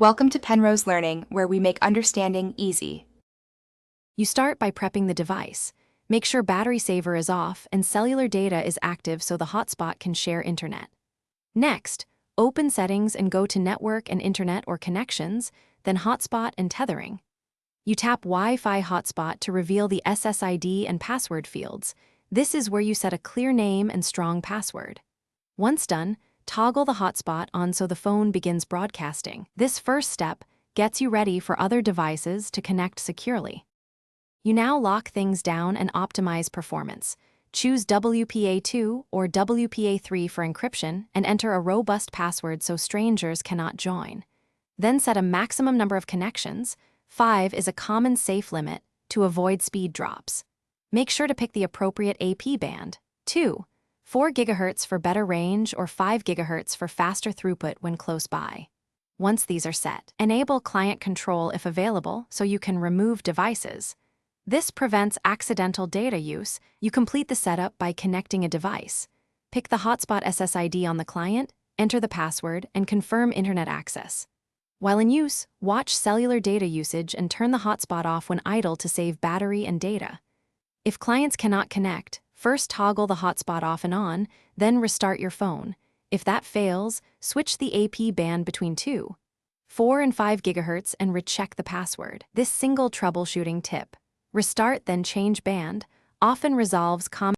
Welcome to Penrose Learning, where we make understanding easy. You start by prepping the device. Make sure battery saver is off and cellular data is active so the hotspot can share internet. Next, open Settings and go to Network and Internet or Connections, then Hotspot and Tethering. You tap Wi-Fi Hotspot to reveal the SSID and password fields. This is where you set a clear name and strong password. Once done, toggle the hotspot on so the phone begins broadcasting. This first step gets you ready for other devices to connect securely. You now lock things down and optimize performance. Choose WPA2 or WPA3 for encryption and enter a robust password so strangers cannot join. Then set a maximum number of connections. 5 is a common safe limit to avoid speed drops. Make sure to pick the appropriate AP band. 4 GHz for better range or 5 GHz for faster throughput when close by. Once these are set, enable client control if available so you can remove devices. This prevents accidental data use. You complete the setup by connecting a device. Pick the hotspot SSID on the client, enter the password, and confirm internet access. While in use, watch cellular data usage and turn the hotspot off when idle to save battery and data. If clients cannot connect, first toggle the hotspot off and on, then restart your phone. If that fails, switch the AP band between 2, 4 and 5 GHz and recheck the password. This single troubleshooting tip, restart then change band, often resolves common.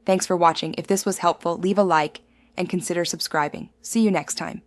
Thanks for watching. If this was helpful, leave a like and consider subscribing. See you next time.